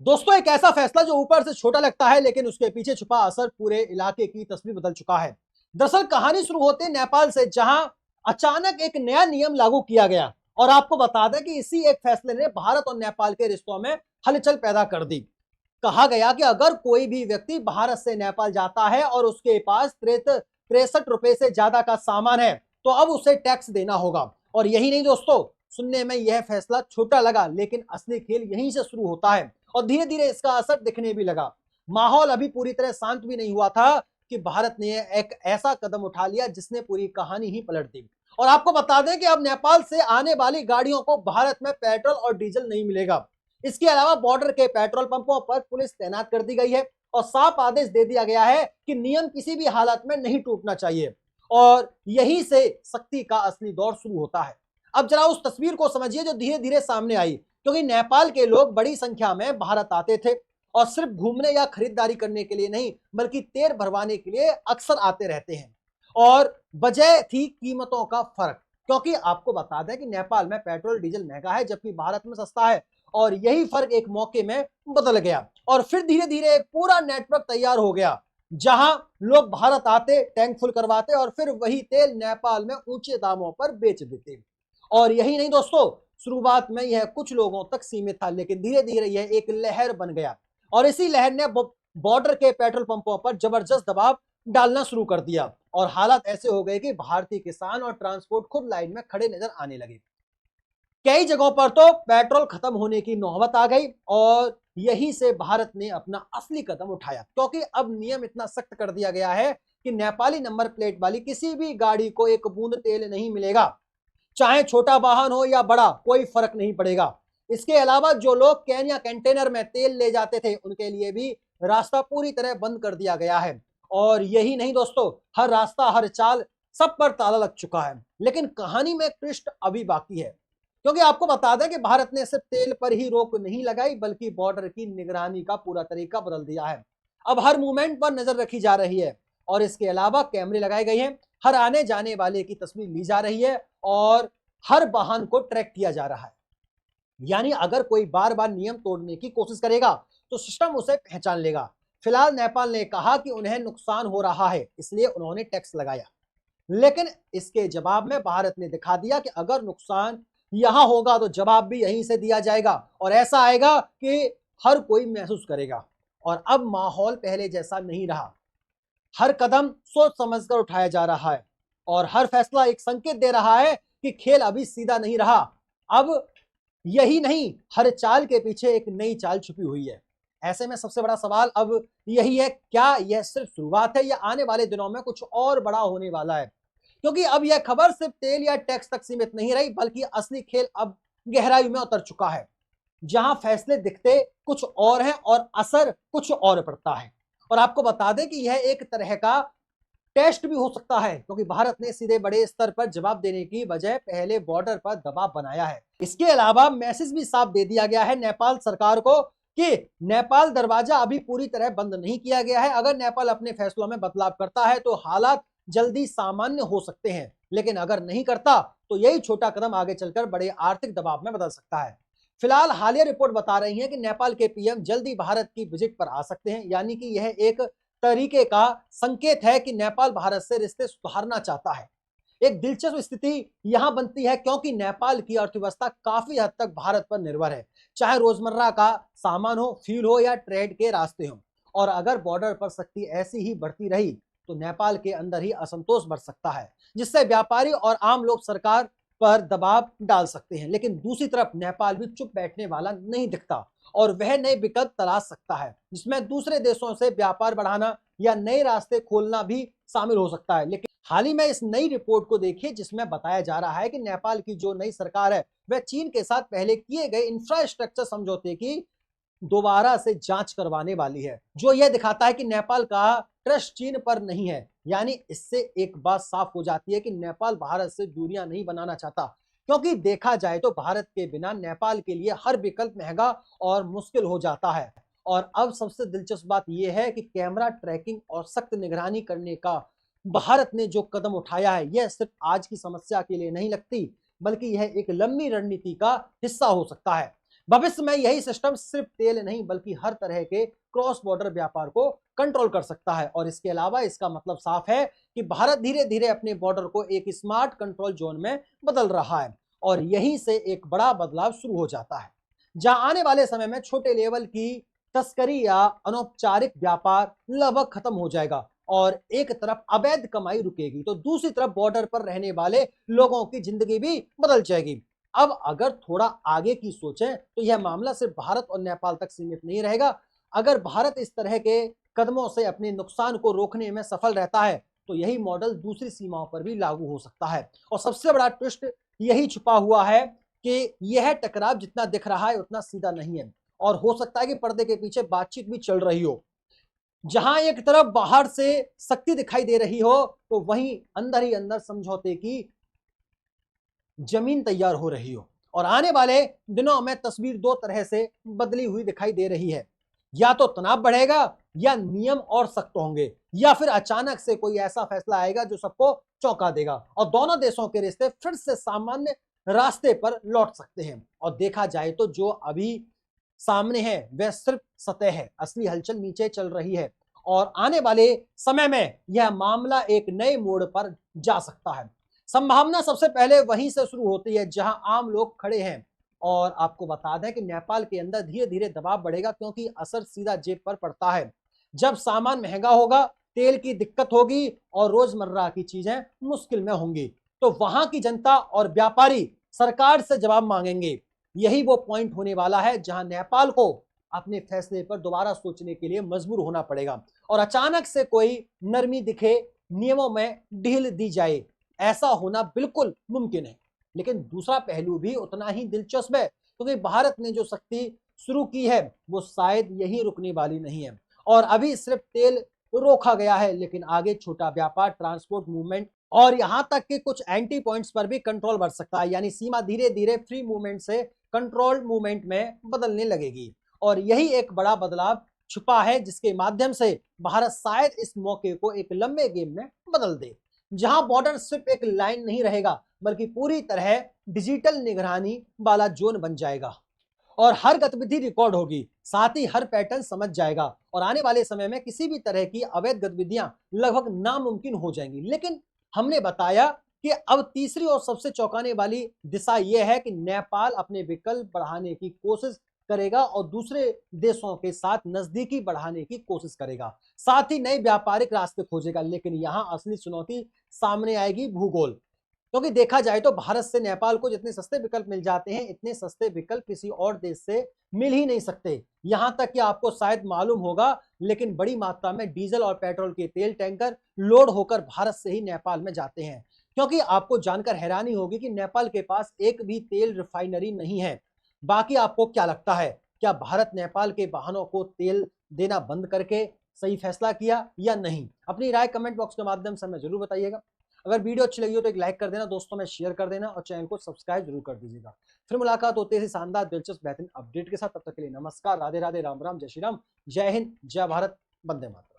दोस्तों, एक ऐसा फैसला जो ऊपर से छोटा लगता है लेकिन उसके पीछे छुपा असर पूरे इलाके की तस्वीर बदल चुका है। दरअसल कहानी शुरू होती है नेपाल से, जहां अचानक एक नया नियम लागू किया गया और आपको बता दें कि इसी एक फैसले ने भारत और नेपाल के रिश्तों में हलचल पैदा कर दी। कहा गया कि अगर कोई भी व्यक्ति भारत से नेपाल जाता है और उसके पास 63 रुपए से ज्यादा का सामान है तो अब उसे टैक्स देना होगा। और यही नहीं दोस्तों, सुनने में यह फैसला छोटा लगा लेकिन असली खेल यहीं से शुरू होता है और धीरे धीरे इसका असर दिखने भी लगा। माहौल अभी पूरी तरह शांत भी नहीं हुआ था कि भारत ने एक ऐसा कदम उठा लिया जिसने पूरी कहानी ही पलट दी। और आपको बता दें कि अब नेपाल से आने वाली गाड़ियों को भारत में पेट्रोल और डीजल नहीं मिलेगा। इसके अलावा बॉर्डर के पेट्रोल पंपों पर पुलिस तैनात कर दी गई है और साफ आदेश दे दिया गया है कि नियम किसी भी हालत में नहीं टूटना चाहिए। और यहीं से सख्ती का असली दौर शुरू होता है। अब जरा उस तस्वीर को समझिए जो धीरे धीरे सामने आई, क्योंकि नेपाल के लोग बड़ी संख्या में भारत आते थे और सिर्फ घूमने या खरीदारी करने के लिए नहीं बल्कि तेल भरवाने के लिए अक्सर आते रहते हैं। और वजह थी कीमतों का फर्क, क्योंकि आपको बता दें कि नेपाल में पेट्रोल डीजल महंगा है जबकि भारत में सस्ता है। और यही फर्क एक मौके में बदल गया और फिर धीरे धीरे एक पूरा नेटवर्क तैयार हो गया जहां लोग भारत आते, टैंक फुल करवाते और फिर वही तेल नेपाल में ऊंचे दामों पर बेच देते। और यही नहीं दोस्तों, शुरुआत में यह कुछ लोगों तक सीमित था लेकिन धीरे धीरे यह एक लहर बन गया और इसी लहर ने बॉर्डर के पेट्रोल पंपों पर जबरदस्त दबाव डालना शुरू कर दिया और हालात ऐसे हो गए कि भारतीय किसान और ट्रांसपोर्ट खुद लाइन में खड़े नजर आने लगे। कई जगहों पर तो पेट्रोल खत्म होने की नौबत आ गई और यहीं से भारत ने अपना असली कदम उठाया, क्योंकि अब नियम इतना सख्त कर दिया गया है कि नेपाली नंबर प्लेट वाली किसी भी गाड़ी को एक बूंद तेल नहीं मिलेगा। चाहे छोटा वाहन हो या बड़ा, कोई फर्क नहीं पड़ेगा। इसके अलावा जो लोग कैन या कंटेनर में तेल ले जाते थे उनके लिए भी रास्ता पूरी तरह बंद कर दिया गया है। और यही नहीं दोस्तों, हर रास्ता, हर चाल, सब पर ताला लग चुका है। लेकिन कहानी में ट्विस्ट अभी बाकी है, क्योंकि आपको बता दें कि भारत ने सिर्फ तेल पर ही रोक नहीं लगाई बल्कि बॉर्डर की निगरानी का पूरा तरीका बदल दिया है। अब हर मूवमेंट पर नजर रखी जा रही है और इसके अलावा कैमरे लगाए गए हैं, हर आने जाने वाले की तस्वीर ली जा रही है और हर वाहन को ट्रैक किया जा रहा है। यानी अगर कोई बार बार नियम तोड़ने की कोशिश करेगा तो सिस्टम उसे पहचान लेगा। फिलहाल नेपाल ने कहा कि उन्हें नुकसान हो रहा है इसलिए उन्होंने टैक्स लगाया, लेकिन इसके जवाब में भारत ने दिखा दिया कि अगर नुकसान यहां होगा तो जवाब भी यहीं से दिया जाएगा और ऐसा आएगा कि हर कोई महसूस करेगा। और अब माहौल पहले जैसा नहीं रहा, हर कदम सोच समझकर उठाया जा रहा है और हर फैसला एक संकेत दे रहा है कि खेल अभी सीधा नहीं रहा। अब यही नहीं, हर चाल के पीछे एक नई चाल छुपी हुई है। ऐसे में सबसे बड़ा सवाल अब यही है, क्या यह सिर्फ शुरुआत है या आने वाले दिनों में कुछ और बड़ा होने वाला है? क्योंकि अब यह खबर सिर्फ तेल या टैक्स तक सीमित नहीं रही बल्कि असली खेल अब गहराई में उतर चुका है, जहां फैसले दिखते कुछ और हैं और असर कुछ और पड़ता है। और आपको बता दें कि यह एक तरह का टेस्ट भी हो सकता है, क्योंकि भारत ने सीधे बड़े स्तर पर जवाब देने की बजाय पहले बॉर्डर पर दबाव बनाया है। इसके अलावा मैसेज भी साफ दे दिया गया है नेपाल सरकार को कि नेपाल दरवाजा अभी पूरी तरह बंद नहीं किया गया है। अगर नेपाल अपने फैसलों में बदलाव करता है तो हालात जल्दी सामान्य हो सकते हैं, लेकिन अगर नहीं करता तो यही छोटा कदम आगे चलकर बड़े आर्थिक दबाव में बदल सकता है। फिलहाल हालिया रिपोर्ट बता रही है कि नेपाल के पीएम जल्दी भारत की विजिट पर आ सकते हैं, यानी कि यह एक तरीके का संकेत है कि नेपाल भारत से रिश्ते सुधारना चाहता है। एक दिलचस्प स्थिति यहां बनती है क्योंकि नेपाल की अर्थव्यवस्था काफी हद तक भारत पर निर्भर है, चाहे रोजमर्रा का सामान हो, फ्यूल हो या ट्रेड के रास्ते हो। और अगर बॉर्डर पर सख्ती ऐसी ही बढ़ती रही तो नेपाल के अंदर ही असंतोष बढ़ सकता है, जिससे व्यापारी और आम लोग सरकार पर दबाव डाल सकते हैं। लेकिन दूसरी तरफ नेपाल भी चुप बैठने वाला नहीं दिखता और वह नए विकल्प तलाश सकता है, जिसमें दूसरे देशों से व्यापार बढ़ाना या नए रास्ते खोलना भी शामिल हो सकता है। लेकिन हाल ही में इस नई रिपोर्ट को देखिए जिसमें बताया जा रहा है कि नेपाल की जो नई सरकार है वह चीन के साथ पहले किए गए इंफ्रास्ट्रक्चर समझौते की दोबारा से जांच करवाने वाली है, जो यह दिखाता है कि नेपाल का ट्रस्ट चीन पर नहीं है। यानी इससे एक बात साफ हो जाती है कि नेपाल भारत से दूरियां नहीं बनाना चाहता, क्योंकि देखा जाए तो भारत के बिना नेपाल के लिए हर विकल्प महंगा और मुश्किल हो जाता है। और अब सबसे दिलचस्प बात यह है कि कैमरा ट्रैकिंग और सख्त निगरानी करने का भारत ने जो कदम उठाया है यह सिर्फ आज की समस्या के लिए नहीं लगती, बल्कि यह एक लंबी रणनीति का हिस्सा हो सकता है। भविष्य में यही सिस्टम सिर्फ तेल नहीं बल्कि हर तरह के क्रॉस बॉर्डर व्यापार को कंट्रोल कर सकता है। और इसके अलावा इसका मतलब साफ है कि भारत धीरे धीरे अपने बॉर्डर को एक स्मार्ट कंट्रोल जोन में बदल रहा है और यहीं से एक बड़ा बदलाव शुरू हो जाता है, जहां आने वाले समय में छोटे लेवल की तस्करी या अनौपचारिक व्यापार लगभग खत्म हो जाएगा और एक तरफ अवैध कमाई रुकेगी तो दूसरी तरफ बॉर्डर पर रहने वाले लोगों की जिंदगी भी बदल जाएगी। अब अगर थोड़ा आगे की सोचें तो यह मामला सिर्फ भारत और नेपाल तक सीमित नहीं रहेगा। अगर भारत इस तरह के कदमों से अपने नुकसान को रोकने में सफल रहता है तो यही मॉडल दूसरी सीमाओं पर भी लागू हो सकता है। और सबसे बड़ा ट्विस्ट यही छुपा हुआ है कि यह टकराव जितना दिख रहा है उतना सीधा नहीं है और हो सकता है कि पर्दे के पीछे बातचीत भी चल रही हो। जहां एक तरफ बाहर से शक्ति दिखाई दे रही हो तो वहीं अंदर ही अंदर समझौते की जमीन तैयार हो रही हो। और आने वाले दिनों में तस्वीर दो तरह से बदली हुई दिखाई दे रही है, या तो तनाव बढ़ेगा या नियम और सख्त होंगे या फिर अचानक से कोई ऐसा फैसला आएगा जो सबको चौंका देगा और दोनों देशों के रिश्ते फिर से सामान्य रास्ते पर लौट सकते हैं। और देखा जाए तो जो अभी सामने है वह सिर्फ सतह है, असली हलचल नीचे चल रही है और आने वाले समय में यह मामला एक नए मोड़ पर जा सकता है। संभावना सबसे पहले वहीं से शुरू होती है जहां आम लोग खड़े हैं। और आपको बता दें कि नेपाल के अंदर धीरे धीरे दबाव बढ़ेगा क्योंकि असर सीधा जेब पर पड़ता है। जब सामान महंगा होगा, तेल की दिक्कत होगी और रोजमर्रा की चीजें मुश्किल में होंगी तो वहां की जनता और व्यापारी सरकार से जवाब मांगेंगे। यही वो पॉइंट होने वाला है जहां नेपाल को अपने फैसले पर दोबारा सोचने के लिए मजबूर होना पड़ेगा और अचानक से कोई नरमी दिखे, नियमों में ढील दी जाए, ऐसा होना बिल्कुल मुमकिन है। लेकिन दूसरा पहलू भी उतना ही दिलचस्प है क्योंकि भारत ने जो सख्ती शुरू की है वो शायद यही रुकने वाली नहीं है। और अभी सिर्फ तेल रोका गया है लेकिन आगे छोटा व्यापार, ट्रांसपोर्ट, मूवमेंट और यहां तक कि कुछ एंटी पॉइंट्स पर भी कंट्रोल बढ़ सकता है, यानी सीमा धीरे धीरे फ्री मूवमेंट से कंट्रोल्ड मूवमेंट में बदलने लगेगी। और यही एक बड़ा बदलाव छुपा है जिसके माध्यम से भारत शायद इस मौके को एक लंबे गेम में बदल दे, जहां बॉर्डर सिर्फ एक लाइन नहीं रहेगा बल्कि पूरी तरह डिजिटल निगरानी वाला जोन बन जाएगा और हर गतिविधि रिकॉर्ड होगी, साथ ही हर पैटर्न समझ जाएगा और आने वाले समय में किसी भी तरह की अवैध गतिविधियां लगभग नामुमकिन हो जाएंगी। लेकिन हमने बताया कि अब तीसरी और सबसे चौंकाने वाली दिशा यह है कि नेपाल अपने विकल्प बढ़ाने की कोशिश करेगा और दूसरे देशों के साथ नजदीकी बढ़ाने की कोशिश करेगा, साथ ही नए व्यापारिक रास्ते खोजेगा। लेकिन यहां असली चुनौती सामने आएगी भूगोल, क्योंकि देखा जाए तो भारत से नेपाल को जितने सस्ते विकल्प मिल जाते हैं इतने सस्ते विकल्प किसी और देश से मिल ही नहीं सकते। यहां तक कि आपको शायद मालूम होगा लेकिन बड़ी मात्रा में डीजल और पेट्रोल के तेल टैंकर लोड होकर भारत से ही नेपाल में जाते हैं, क्योंकि आपको जानकर हैरानी होगी कि नेपाल के पास एक भी तेल रिफाइनरी नहीं है। बाकी आपको क्या लगता है, क्या भारत नेपाल के वाहनों को तेल देना बंद करके सही फैसला किया या नहीं? अपनी राय कमेंट बॉक्स के माध्यम से हमें जरूर बताइएगा। अगर वीडियो अच्छी लगी हो तो एक लाइक कर देना, दोस्तों में शेयर कर देना और चैनल को सब्सक्राइब जरूर कर दीजिएगा। फिर मुलाकात होती है शानदार, दिलचस्प, बेहतरीन अपडेट के साथ। तब तक के लिए नमस्कार, राधे राधे, राम राम, जय श्री राम, जय हिंद, जय भारत, वंदे मातरम।